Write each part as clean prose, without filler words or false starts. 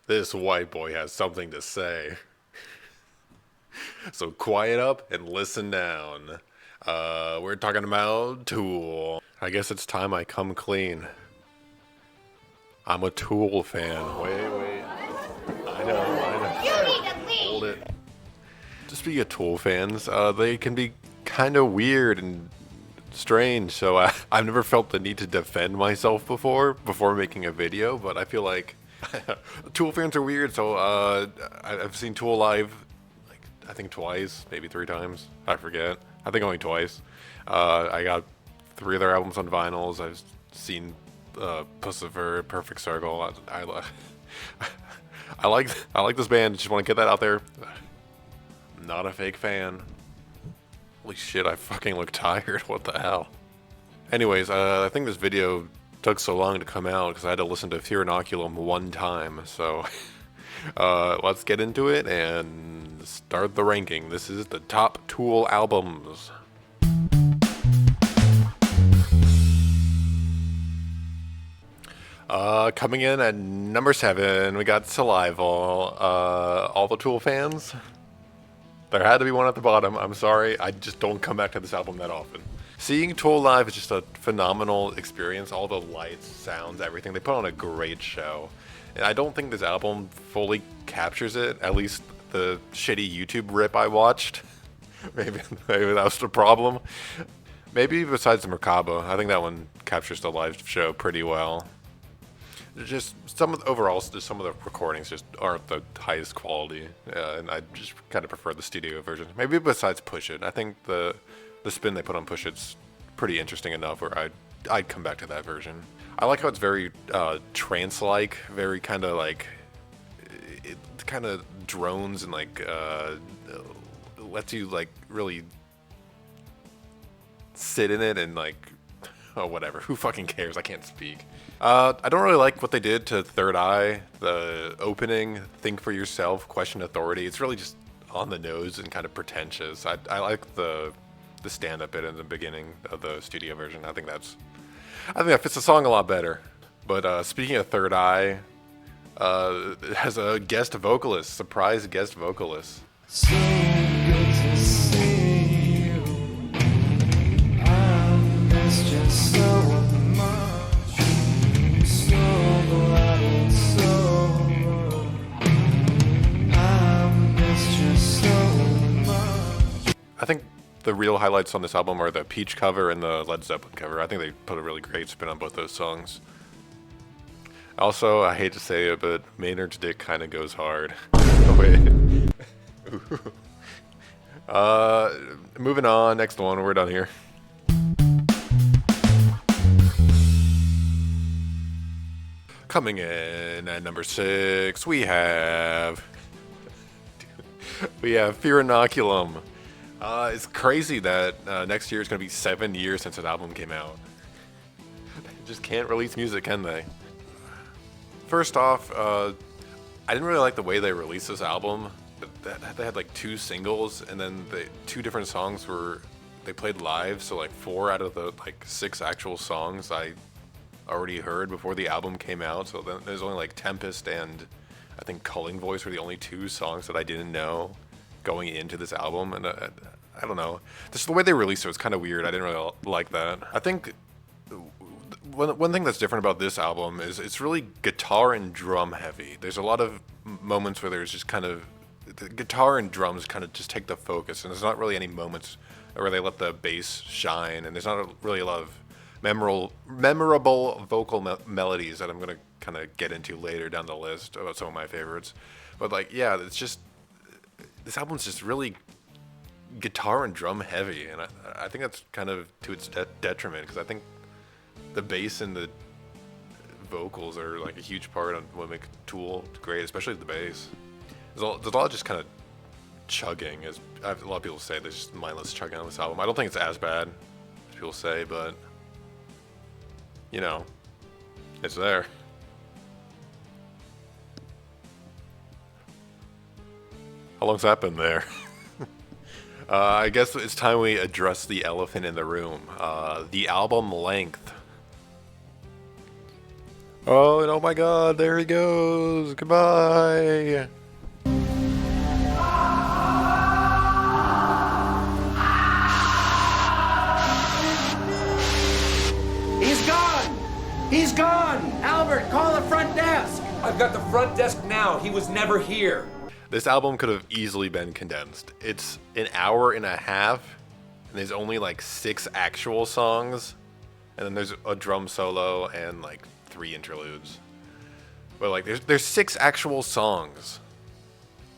This white boy has something to say. So quiet up and listen down. We're talking about Tool. I guess it's time I come clean. I'm a Tool fan. Wait. I know. You need to leave. Hold it. Speaking of Tool fans, they can be kind of weird and strange. So I've never felt the need to defend myself before making a video. But I feel like Tool fans are weird. So I've seen Tool live, like I think twice, maybe 3 times. I forget. I think only twice. I got 3 of their albums on vinyls. I've seen Pussifer, Perfect Circle. I like this band. Just want to get that out there. I'm not a fake fan. Holy shit, I fucking look tired. What the hell? Anyways, I think this video took so long to come out because I had to listen to Fear Inoculum 1 time. So let's get into it and start the ranking. This is the top Tool albums. Coming in at number 7, we got Salival. All the Tool fans, there had to be one at the bottom. I'm sorry, I just don't come back to this album that often. Seeing Tool live is just a phenomenal experience. All the lights, sounds, everything. They put on a great show. And I don't think this album fully captures it, at least the shitty YouTube rip I watched. Maybe that was the problem. Maybe besides the Merkaba, I think that one captures the live show pretty well. Just some of the recordings just aren't the highest quality, and I just kind of prefer the studio version. Maybe besides Push It, I think the spin they put on Push It's pretty interesting enough where I'd come back to that version. I like how it's very trance-like, very kind of like it kind of drones and like lets you like really sit in it and like. Oh, whatever. Who fucking cares? I can't speak. I don't really like what they did to Third Eye. The opening, Think for Yourself, Question Authority. It's really just on the nose and kind of pretentious. I like the stand-up bit in the beginning of the studio version. I think that fits the song a lot better. But speaking of Third Eye, it has a guest vocalist, surprise guest vocalist. So good to see you. I miss you so much. So glad it's over. I miss you so much. I think the real highlights on this album are the Peach cover and the Led Zeppelin cover. I think they put a really great spin on both those songs. Also, I hate to say it, but Maynard's dick kind of goes hard. Oh, wait. Moving on, next one, we're done here. Coming in at number 6, we have Fear Inoculum. It's crazy that next year is going to be 7 years since an album came out. They just can't release music, can they? First off, I didn't really like the way they released this album. They had like 2 singles, and then the 2 different songs they played live. So like 4 out of the like 6 actual songs I already heard before the album came out. So then there's only like Tempest and I think Culling Voice were the only 2 songs that I didn't know going into this album. And I don't know, just the way they released it was kind of weird. I didn't really like that. I think one thing that's different about this album is it's really guitar and drum heavy. There's a lot of moments where there's just kind of the guitar and drums kind of just take the focus, and there's not really any moments where they let the bass shine, and there's not really a lot of memorable vocal melodies that I'm going to kind of get into later down the list about some of my favorites. But like, yeah, it's just, this album's just really guitar and drum heavy, and I think that's kind of to its detriment, because I think the bass and the vocals are like a huge part of what makes Tool great, especially the bass. There's a lot of just kind of chugging, as a lot of people say. There's just mindless chugging on this album. I don't think it's as bad as people say, but you know, it's there. How long's that been there? I guess it's time we address the elephant in the room. The album length. Oh, and oh my god, there he goes. Goodbye. He's gone! He's gone! Albert, call the front desk! I've got the front desk now. He was never here. This album could have easily been condensed. It's an hour and a half, and there's only like 6 actual songs, and then there's a drum solo and like 3 interludes. But like there's 6 actual songs,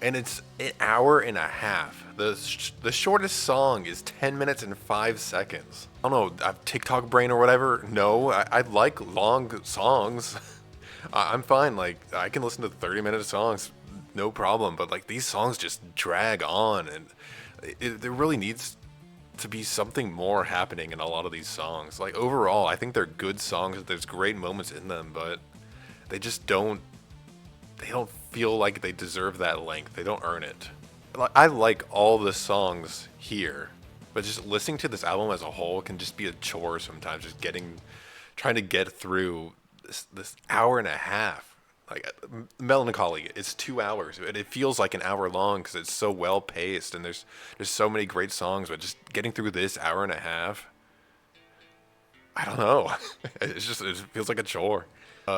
and it's an hour and a half. The shortest song is 10 minutes and 5 seconds. I don't know, I've TikTok brain or whatever. No, I like long songs. I'm fine. Like I can listen to 30-minute songs, no problem. But like these songs just drag on, and there really needs to be something more happening in a lot of these songs. Like overall, I think they're good songs. There's great moments in them, but they just don't. They don't feel like they deserve that length. They don't earn it. I like all the songs here, but just listening to this album as a whole can just be a chore sometimes. Just trying to get through this hour and a half. Like Melancholy, it's 2 hours, and it feels like an hour long because it's so well paced, and there's so many great songs. But just getting through this hour and a half, I don't know. It feels like a chore.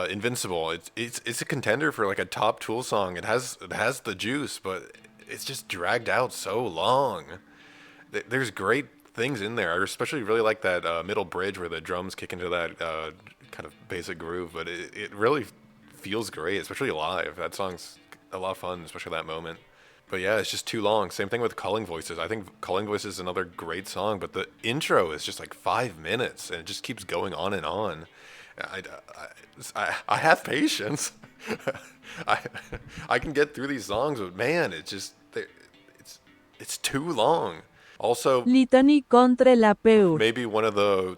Invincible, it's a contender for like a top Tool song. It has the juice, but it's just dragged out so long. There's great things in there. I especially really like that middle bridge where the drums kick into that kind of basic groove, but it really feels great, especially live. That song's a lot of fun, especially that moment. But yeah, it's just too long. Same thing with Calling Voices. I think Calling Voices is another great song, but the intro is just like 5 minutes, and it just keeps going on and on. I have patience. I can get through these songs, but man, it's too long. Also, Litany contre la peur. maybe one of the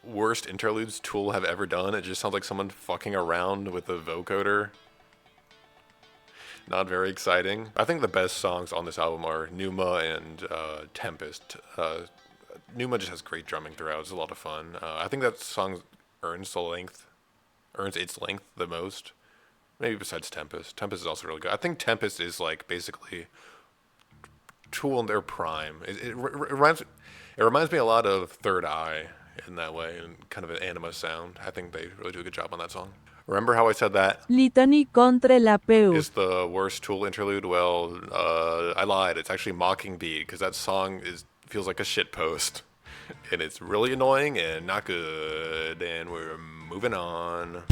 worst interludes Tool have ever done. It just sounds like someone fucking around with a vocoder. Not very exciting. I think the best songs on this album are Pneuma and Tempest. Pneuma just has great drumming throughout. It's a lot of fun. I think that song earns its length the most. Maybe besides Tempest. Tempest is also really good. I think Tempest is like basically Tool in their prime. It reminds me a lot of Third Eye in that way, and kind of an Anima sound. I think they really do a good job on that song. Remember how I said that Litany contre la peur. is the worst Tool interlude? Well, I lied. It's actually Mocking Bee, because that song feels like a shit post. And it's really annoying and not good. And we're moving on.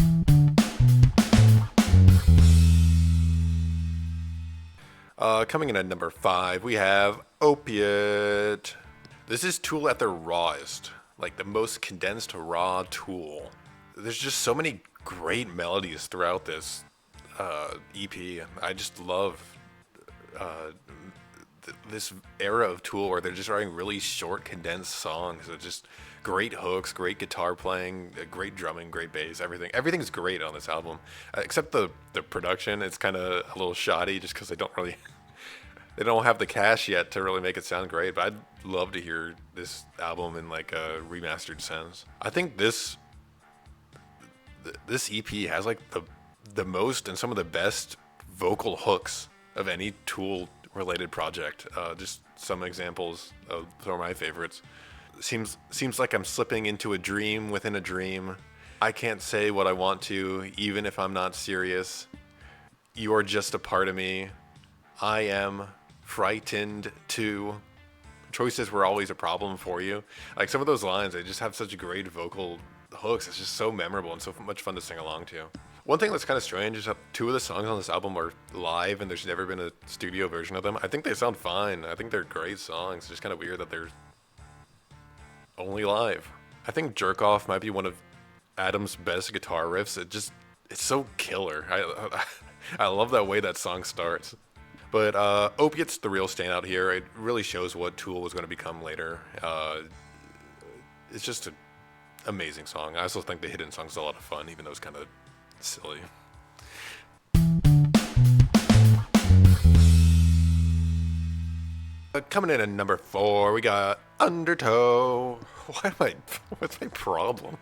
Coming in at number 5, we have Opiate. This is Tool at their rawest. Like the most condensed raw Tool. There's just so many great melodies throughout this EP. I just love this era of Tool where they're just writing really short, condensed songs. They're just great hooks, great guitar playing, great drumming, great bass, everything. Everything's great on this album, except the production. It's kind of a little shoddy just because they don't have the cash yet to really make it sound great. But I'd love to hear this album in like a remastered sense. I think this EP has like the most and some of the best vocal hooks of any Tool related project. Just some examples of some of my favorites. Seems like I'm slipping into a dream within a dream. I can't say what I want to, even if I'm not serious. You are just a part of me. I am frightened too. Choices were always a problem for you. Like some of those lines, they just have such great vocal hooks. It's just so memorable and so much fun to sing along to. One thing that's kind of strange is that 2 of the songs on this album are live, and there's never been a studio version of them. I think they sound fine. I think they're great songs. It's just kind of weird that they're only live. I think Jerk Off might be one of Adam's best guitar riffs. It's so killer. I love that way that song starts. But Opiate's the real standout here. It really shows what Tool was going to become later. It's just an amazing song. I also think the hidden song's a lot of fun, even though it's kind of silly. Coming in at number 4, we got Undertow. What's my problem?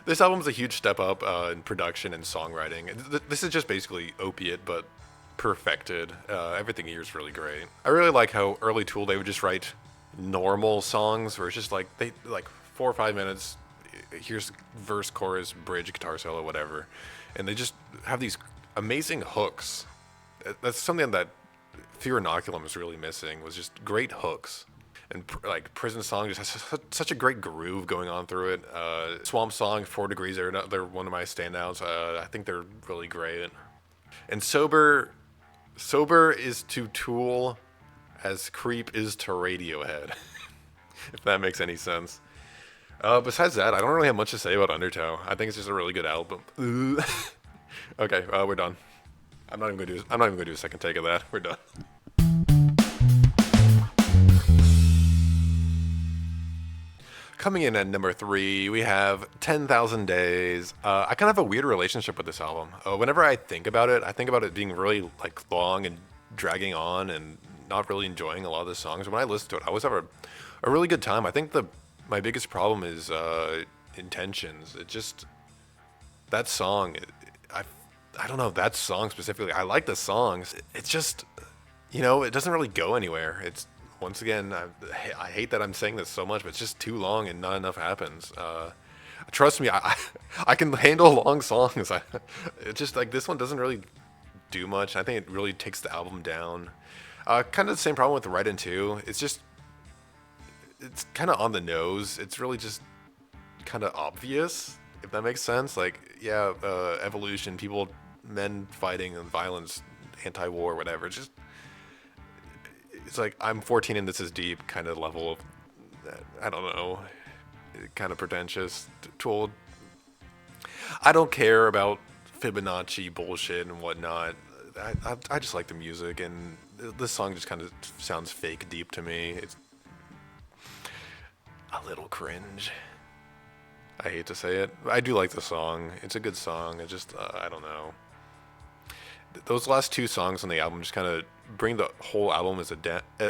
This album's a huge step up in production and songwriting. This is just basically Opiate, but perfected. Everything here is really great. I really like how early Tool, they would just write normal songs where it's just like, 4 or 5 minutes, here's verse, chorus, bridge, guitar solo, whatever. And they just have these amazing hooks. That's something that Fear Inoculum is really missing, was just great hooks. And like Prison Song just has such a great groove going on through it. Swamp Song, 4 Degrees, they're one of my standouts. I think they're really great. And Sober is to Tool as Creep is to Radiohead, if that makes any sense. Besides that, I don't really have much to say about Undertow. I think it's just a really good album. Okay, we're done. I'm not even gonna do a second take of that. We're done. Coming in at number 3, we have 10,000 Days. I kind of have a weird relationship with this album. Whenever I think about it being really like long and dragging on and not really enjoying a lot of the songs. When I listen to it, I always have a really good time. I think my biggest problem is Intentions. It just, that song, I don't know, that song specifically. I like the songs. It's just, it doesn't really go anywhere. It's, once again, I hate that I'm saying this so much, but it's just too long and not enough happens. Trust me, I can handle long songs. It's just like this one doesn't really do much. I think it really takes the album down. Kind of the same problem with Right In 2. It's kind of on the nose. It's really just kind of obvious, if that makes sense. Like, yeah, evolution, men fighting and violence, anti-war, whatever. It's like, I'm 14 and this is deep kind of level of, I don't know, kind of pretentious. Tool. I don't care about Fibonacci bullshit and whatnot. I just like the music, and this song just kind of sounds fake deep to me. It's a little cringe. I hate to say it. I do like the song. It's a good song. It just, I don't know. Those last 2 songs on the album just kind of bring the whole album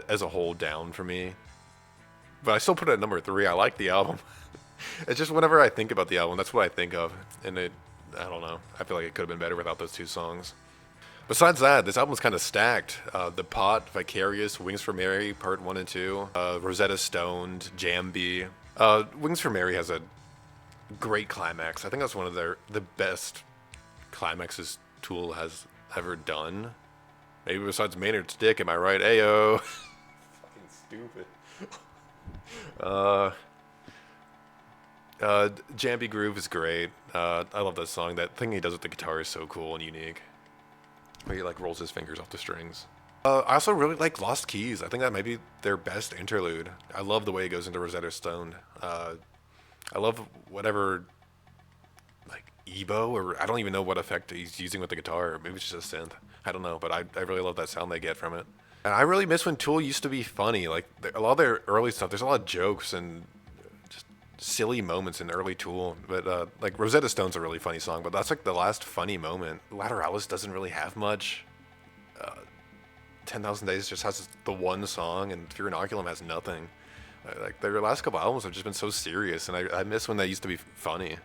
as a whole down for me. But I still put it at number 3. I like the album. It's just whenever I think about the album, that's what I think of. And I don't know. I feel like it could have been better without those 2 songs. Besides that, this album's kind of stacked. The Pot, Vicarious, Wings for Mary, Part 1 and 2, Rosetta Stoned, Jambi. Wings for Mary has a great climax. I think that's one of the best climaxes Tool has ever done. Maybe besides Maynard's Dick, am I right? Ayo. Fucking stupid. Jambi Groove is great. I love that song. That thing he does with the guitar is so cool and unique. Where he like rolls his fingers off the strings. I also really like Lost Keys. I think that might be their best interlude. I love the way it goes into Rosetta Stone. I love whatever, like EBO, or I don't even know what effect he's using with the guitar. Or maybe it's just a synth. I don't know, but I really love that sound they get from it. And I really miss when Tool used to be funny. Like a lot of their early stuff, there's a lot of jokes and just silly moments in early Tool. But like Rosetta Stone's a really funny song, but that's like the last funny moment. Lateralis doesn't really have much. 10,000 Days just has the one song, and Fear Inoculum has nothing. Like their last couple albums have just been so serious, and I miss when they used to be funny.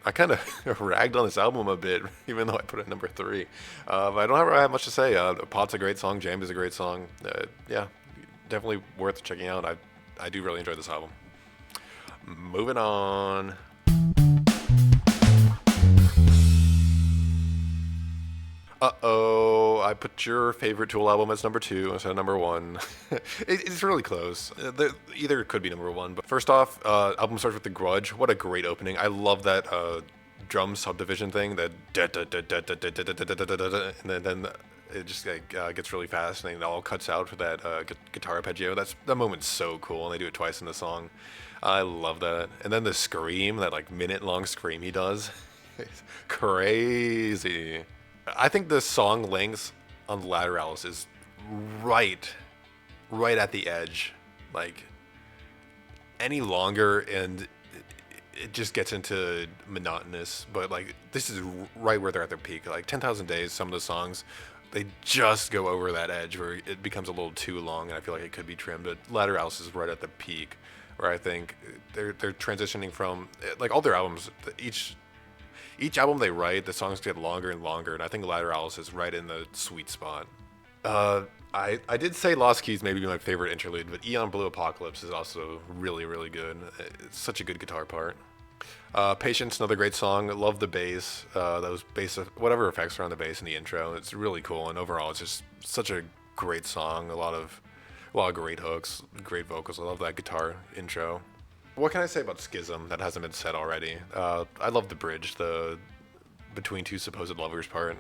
I kind of ragged on this album a bit, even though I put it at number 3. But I don't really have much to say. Pot's a great song. Jammed is a great song. Yeah, definitely worth checking out. I do really enjoy this album. Moving on. Uh-oh, I put your favorite Tool album as number 2 instead of number 1. It's really close. Either could be number 1. But first off, album starts with The Grudge. What a great opening. I love that drum subdivision thing. That and then it just gets really fast, and then it all cuts out for that guitar arpeggio. That moment's so cool, and they do it twice in the song. I love that. And then the scream, that like minute-long scream he does. It's crazy. I think the song length on Lateralis is right at the edge. Like, any longer and it just gets into monotonous. But like, this is right where they're at their peak. Like 10,000 Days, some of the songs, they just go over that edge where it becomes a little too long, and I feel like it could be trimmed. But Lateralis is right at the peak, where I think they're transitioning from, like, all their albums. Each album they write, the songs get longer and longer, and I think Lateralis is right in the sweet spot. I did say Lost Keys may be my favorite interlude, but Eon Blue Apocalypse is also really, really good. It's such a good guitar part. Patience, another great song. Love the bass. Those bass, whatever effects are on the bass in the intro. It's really cool, and overall, it's just such a great song. A lot of great hooks, great vocals. I love that guitar intro. What can I say about Schism that hasn't been said already? I love the bridge, the between two supposed lovers part.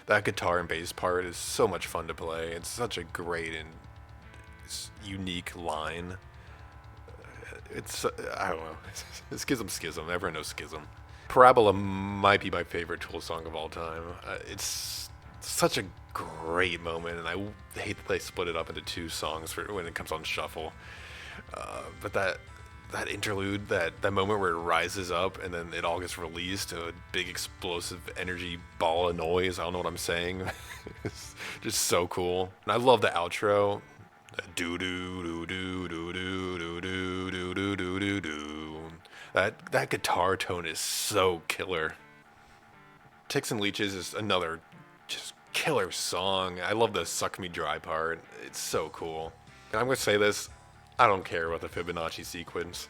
That guitar and bass part is so much fun to play. It's such a great and unique line. It's, I don't know, Schism. Everyone knows Schism. Parabola might be my favorite Tool song of all time. It's such a great moment, and I hate that they split it up into two songs for when it comes on shuffle. But that interlude, that moment where it rises up and then it all gets released to a big explosive energy ball of noise. I don't know what I'm saying. It's just so cool. And I love the outro. Do do do do do do do do do do do do. That guitar tone is so killer. Ticks and Leeches is another just killer song. I love the Suck Me Dry part. It's so cool. And I'm gonna say this. I don't care about the Fibonacci sequence.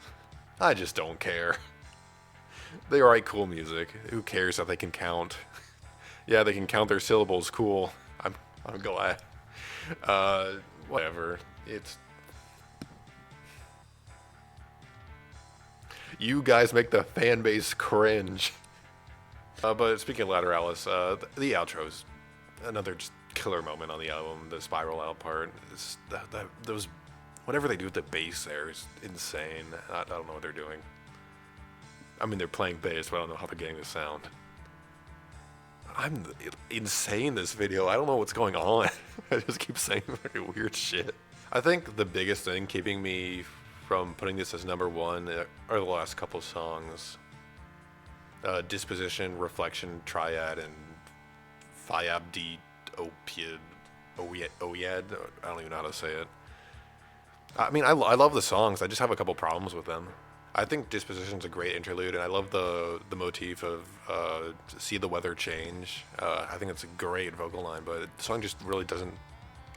I just don't care. They write cool music. Who cares that they can count? Yeah, they can count their syllables. Cool. I'm glad. Whatever. You guys make the fan base cringe. But speaking of Lateralis, the outro is another just killer moment on the album. The spiral out part. Those. Whatever they do with the bass there is insane. I don't know what they're doing. I mean, they're playing bass, but I don't know how they're getting the sound. I'm insane this video. I don't know what's going on. I just keep saying very weird shit. I think the biggest thing keeping me from putting this as number one are the last couple songs. Disposition, Reflection, Triad, and Fayab D. Opiad. Oyad? I don't even know how to say it. I mean, I love the songs. I just have a couple problems with them. I think Disposition's a great interlude, and I love the motif of See the Weather Change. I think it's a great vocal line, but the song just really doesn't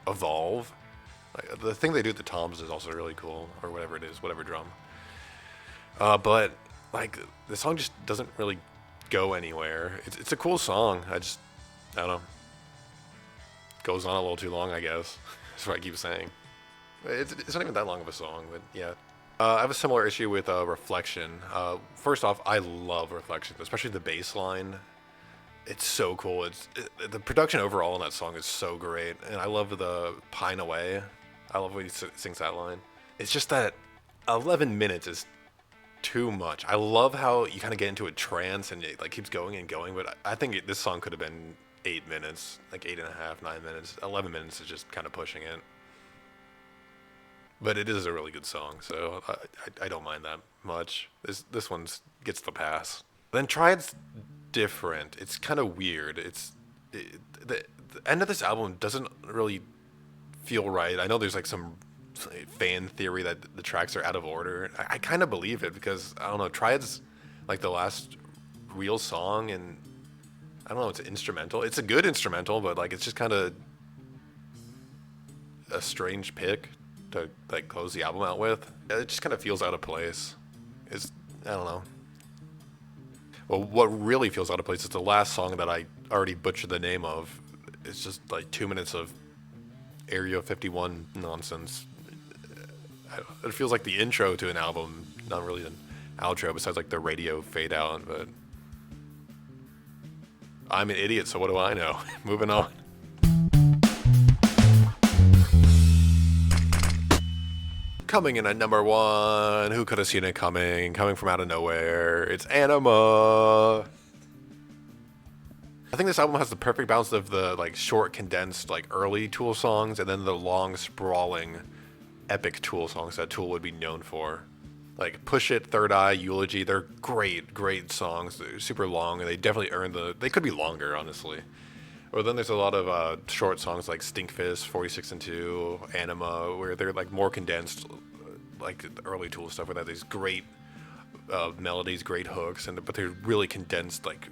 evolve. Like, the thing they do at the toms is also really cool, or whatever it is, whatever drum. But like the song just doesn't really go anywhere. It's a cool song. I don't know. Goes on a little too long, I guess. That's what I keep saying. It's not even that long of a song, but yeah. I have a similar issue with Reflection. First off, I love Reflection, especially the bass line. It's so cool. The production overall in that song is so great, and I love the Pine Away. I love when he sings that line. It's just that 11 minutes is too much. I love how you kind of get into a trance and it like keeps going and going, but I think this song could have been 8 minutes, like 8.5, 9 minutes. 11 minutes is just kind of pushing it. But it is a really good song, so I don't mind that much. This one gets the pass. Then Triad's different. It's kind of weird. The end of this album doesn't really feel right. I know there's like some fan theory that the tracks are out of order. I kind of believe it because, I don't know, Triad's like the last real song, and I don't know, it's instrumental. It's a good instrumental, but like it's just kind of a strange pick to like close the album out with. It just kind of feels out of place. I don't know. Well, what really feels out of place is the last song that I already butchered the name of. It's just like 2 minutes of Area 51 nonsense. It feels like the intro to an album, not really an outro, besides like the radio fade out, but I'm an idiot, so what do I know? Moving on. Coming in at number one, who could have seen it coming? Coming from out of nowhere, it's Anima. I think this album has the perfect balance of the like short, condensed, like early Tool songs, and then the long, sprawling, epic Tool songs that Tool would be known for. Like Push It, Third Eye, Eulogy, they're great songs. They're super long, and they definitely earn they could be longer, honestly. Or then there's a lot of short songs like Stinkfist, 46 and 2, Anima, where they're like more condensed, like the early Tool stuff, where they have these great melodies, great hooks, but they're really condensed, like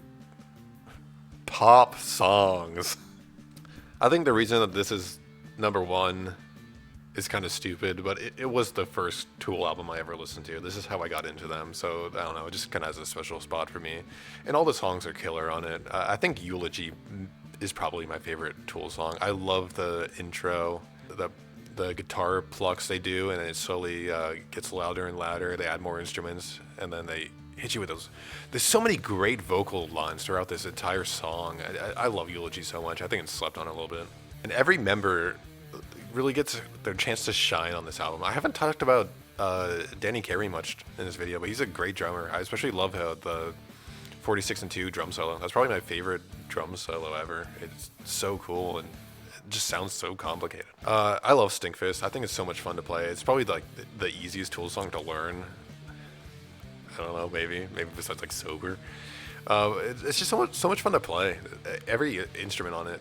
pop songs. I think the reason that this is number one is kind of stupid, but it was the first Tool album I ever listened to. This is how I got into them, so I don't know, it just kind of has a special spot for me. And all the songs are killer on it. I think Eulogy is probably my favorite Tool song. I love the intro, the guitar plucks they do, and it slowly gets louder and louder. They add more instruments, and then they hit you with those. There's so many great vocal lines throughout this entire song. I love Eulogy so much. I think it's slept on a little bit. And every member really gets their chance to shine on this album. I haven't talked about Danny Carey much in this video, but he's a great drummer. I especially love how the 46 and 2 drum solo. That's probably my favorite drum solo ever. It's so cool and it just sounds so complicated. I love Stinkfist. I think it's so much fun to play. It's probably like the easiest Tool song to learn. I don't know, maybe besides like Sober. It's just so much fun to play. Every instrument on it,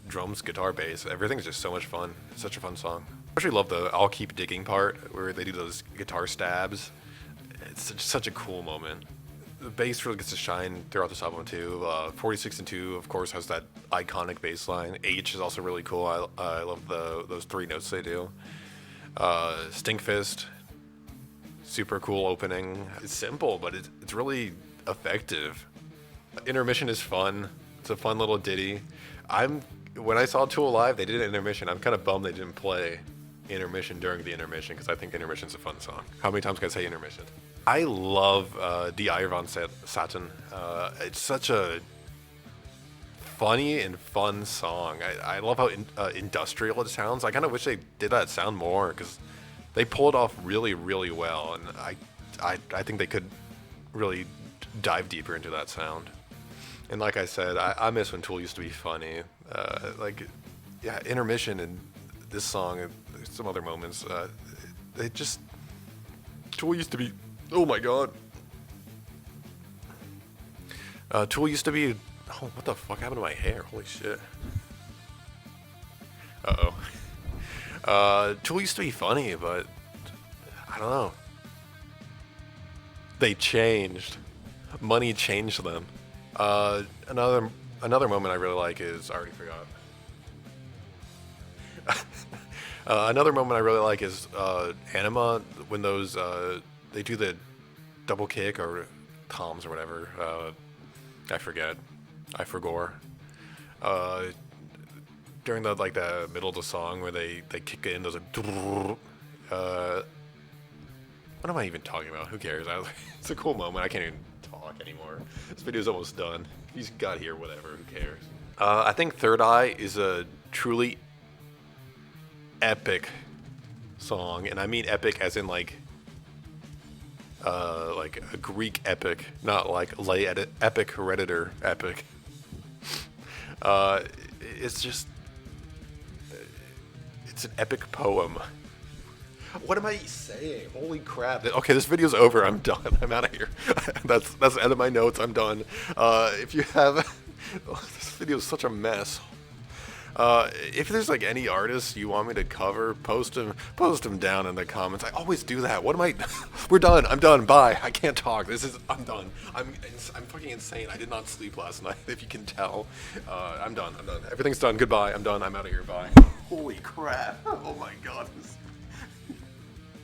drums, guitar, bass, everything's just so much fun. It's such a fun song. I especially love the I'll Keep Digging part where they do those guitar stabs. It's such a cool moment. The bass really gets to shine throughout this album too. 46 and 2, of course, has that iconic bass line. H is also really cool. I love those 3 notes they do. Stinkfist, super cool opening. It's simple, but it's really effective. Intermission is fun. It's a fun little ditty. When I saw Tool live, they did an intermission. I'm kind of bummed they didn't play intermission during the intermission because I think intermission's a fun song. How many times can I say intermission? I love Die Eier von Satan. It's such a funny and fun song. I love how industrial it sounds. I kind of wish they did that sound more because they pull it off really, really well. And I think they could really dive deeper into that sound. And like I said, I miss when Tool used to be funny. Intermission and this song and some other moments. Tool used to be, oh my god. Tool used to be, oh, what the fuck happened to my hair? Holy shit. Tool used to be funny, but I don't know. They changed. Money changed them. Another moment I really like is, I already forgot. Another moment I really like is Anima, when those they do the double kick or toms or whatever. I forget. I forgore. During the middle of the song where they kick it in, those what am I even talking about? Who cares? It's a cool moment. I can't even talk anymore. This video's almost done. You just got here, whatever. Who cares? I think Third Eye is a truly epic song, and I mean epic as in like a Greek epic, not like epic Redditor epic. It's an epic poem. What am I saying? Holy crap. Okay, this video's over. I'm done. I'm out of here. That's the end of my notes. I'm done. If you have... this video is such a mess. If there's like any artists you want me to cover, post them down in the comments. I always do that. What am I... We're done. I'm done. Bye. I can't talk. I'm done. I'm fucking insane. I did not sleep last night, if you can tell. I'm done. Everything's done. Goodbye. I'm done. I'm out of here. Bye. Holy crap. Oh my god.